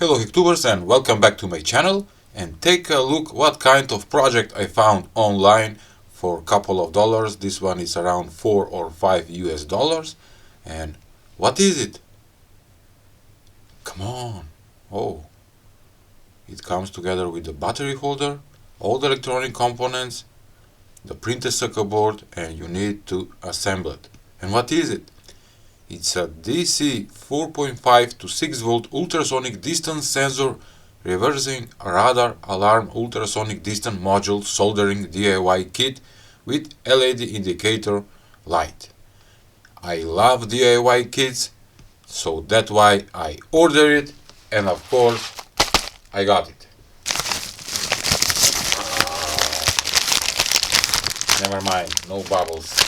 Hello Hacktubers and welcome back to my channel, and take a look what kind of project I found online for a couple of dollars. This one is around 4 or 5 US dollars. And what is it? Come on. Oh, it comes together with the battery holder, all the electronic components, the printed circuit board, and you need to assemble it. And what is it? It's a DC 4.5 to 6 volt ultrasonic distance sensor reversing radar alarm ultrasonic distance module soldering DIY kit with LED indicator light. I love DIY kits, so that's why I ordered it, and of course I got it. Never mind, no bubbles.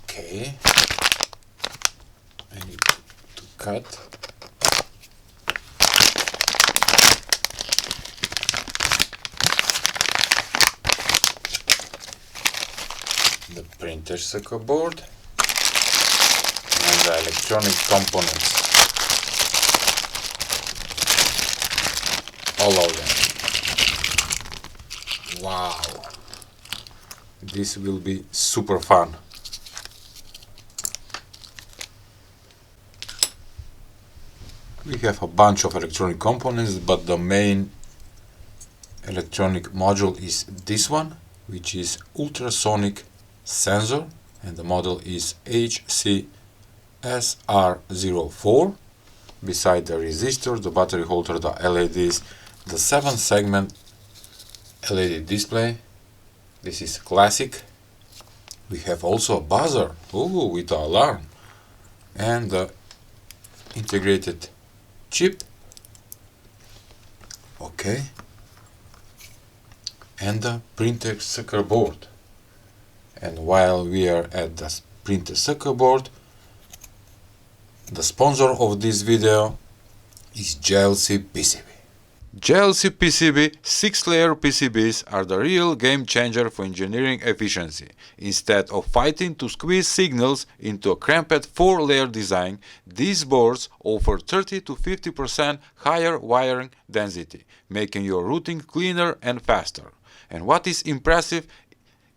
Okay, I need to cut. The printer circuit board and the electronic components, all of them. Wow, this will be super fun. We have a bunch of electronic components, but the main electronic module is this one, which is ultrasonic sensor, and the model is HCSR04. Beside the resistor, the battery holder, the LEDs, the 7-segment LED display. This is classic. We have also a buzzer, with the alarm, and the integrated chip, okay, and the printed circuit board. And while we are at the printed circuit board, the sponsor of this video is jlcpcb. jlcpcb 6-layer PCBs are the real game changer for engineering efficiency. Instead of fighting to squeeze signals into a cramped 4-layer design, these boards offer 30 to 50% higher wiring density, making your routing cleaner and faster. And what is impressive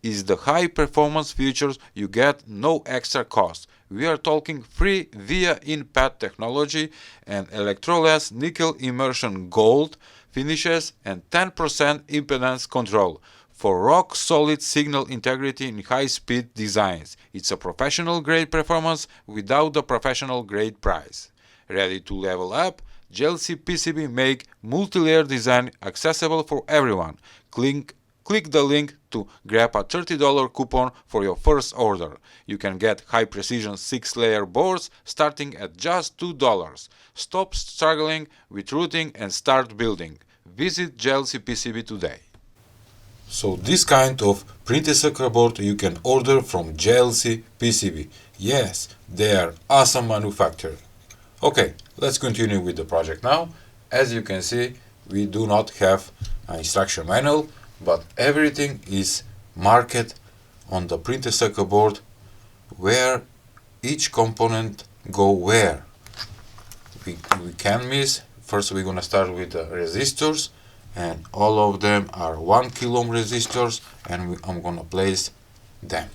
is the high performance features you get no extra cost. We are talking free via in-pad technology and electroless nickel immersion gold finishes and 10% impedance control for rock solid signal integrity in high speed designs. It's a professional grade performance without the professional grade price. Ready to level up? jlcpcb make multi-layer design accessible for everyone. Click the link to grab a $30 coupon for your first order. You can get high precision 6-layer boards starting at just $2. Stop struggling with routing and start building. Visit jlcpcb today. So this kind of printed circuit board you can order from jlcpcb. Yes, they are awesome manufacturer. Okay, let's continue with the project now. As you can see, we do not have an instruction manual, but everything is marked on the printed circuit board where each component go where. We can miss. First we're gonna start with the resistors, and all of them are 1 kilo ohm resistors, and I'm gonna place them.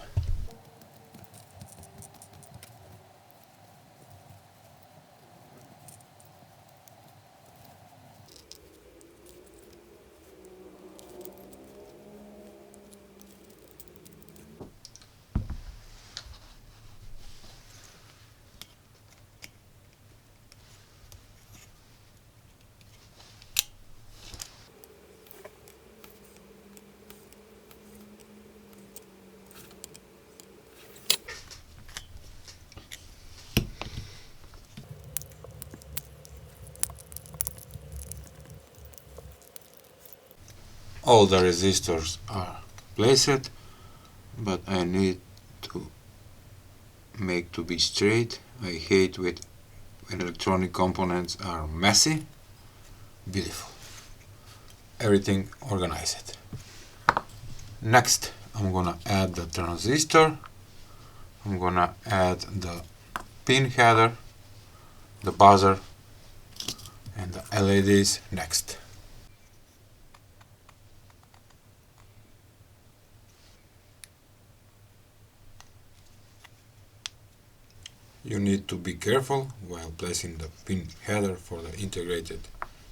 All the resistors are placed, but I need to make to be straight. I hate when electronic components are messy. Beautiful. Everything organized. Next, I'm gonna add the transistor. I'm gonna add the pin header, the buzzer, and the LEDs next. You need to be careful while placing the pin header for the integrated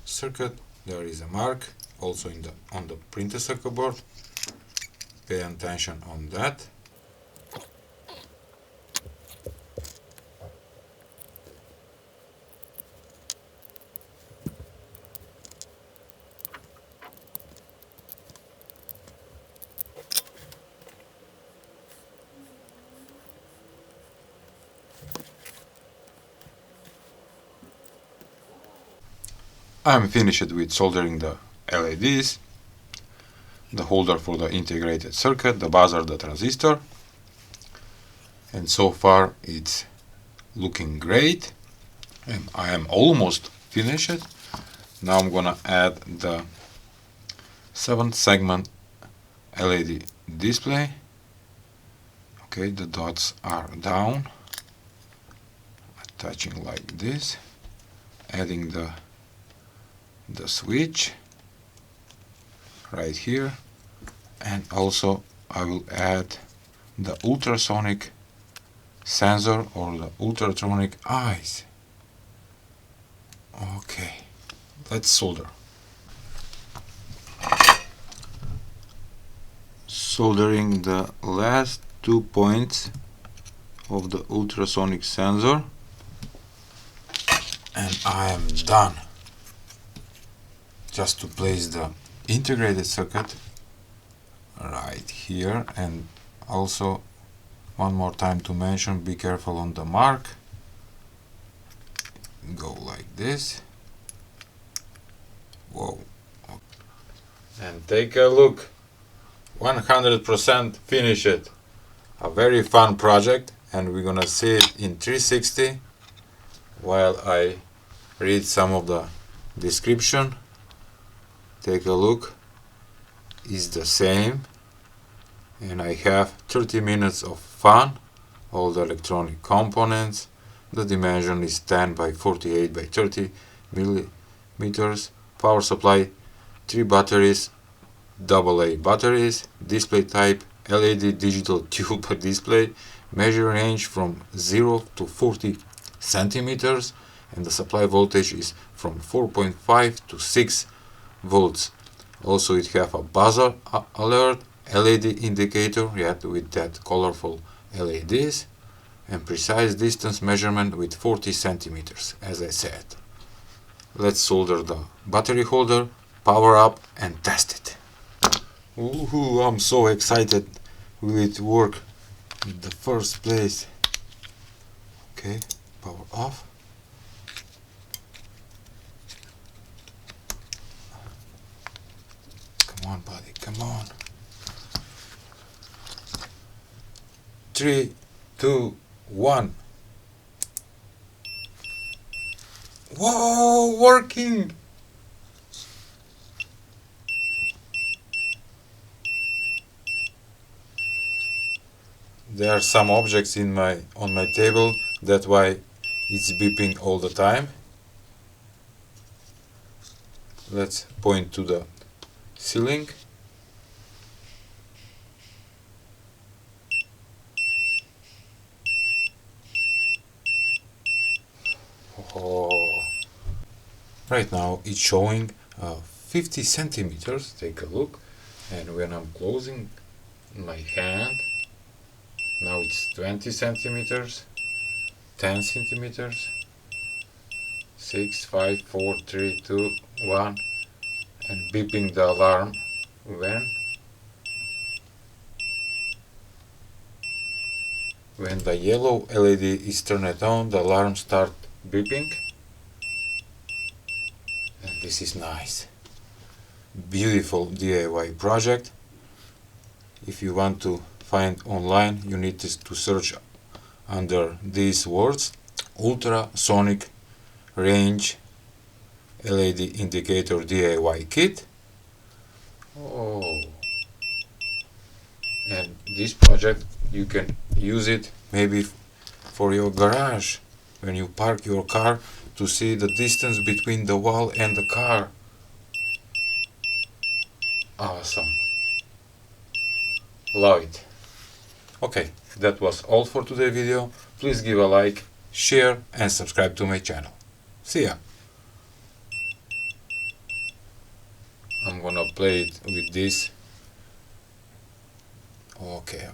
circuit. There is a mark also on the printed circuit board. Pay attention on that. I'm finished with soldering the LEDs, the holder for the integrated circuit, the buzzer, the transistor, and so far it's looking great and I am almost finished. Now I'm gonna add the 7-segment LED display. Okay, the dots are down, attaching like this, adding the switch right here, and also I will add the ultrasonic sensor or the ultrasonic eyes. Okay, let's solder. Soldering the last 2 points of the ultrasonic sensor, and I am done. Just to place the integrated circuit right here, and also one more time to mention, be careful on the mark. Go like this. Whoa. And take a look. 100% finished. A very fun project, and we're gonna see it in 360 while I read some of the description. Take a look. It's the same, and I have 30 minutes of fun. All the electronic components. The dimension is 10 by 48 by 30 millimeters. Power supply, 3 batteries, AA batteries. Display type LED digital tube display. Measure range from 0 to 40 centimeters, and the supply voltage is from 4.5 to 6 volts. Also it have a buzzer alert, LED indicator, yet with that colorful LEDs, and precise distance measurement with 40 centimeters, as I said. Let's solder the battery holder, power up, and test it. Woohoo, I'm so excited will it work in the first place. Okay, power off. Come on, buddy, come on. 3, 2, 1. Whoa, working! There are some objects on my table, that's why it's beeping all the time. Let's point to the ceiling. Oh. Right now it's showing 50 centimeters. Take a look, and when I'm closing my hand, now it's 20 centimeters, 10 centimeters, 6, 5, 4, 3, 2, 1, and beeping the alarm when the yellow LED is turned on, the alarm starts beeping, and this is nice. Beautiful DIY project. If you want to find online, you need to search under these words: ultrasonic range LED indicator DIY kit. Oh, and this project you can use it maybe for your garage, when you park your car, to see the distance between the wall and the car. Awesome. Love it. Okay, that was all for today's video. Please give a like, share and subscribe to my channel. See ya. I'm gonna play it with this. Okay.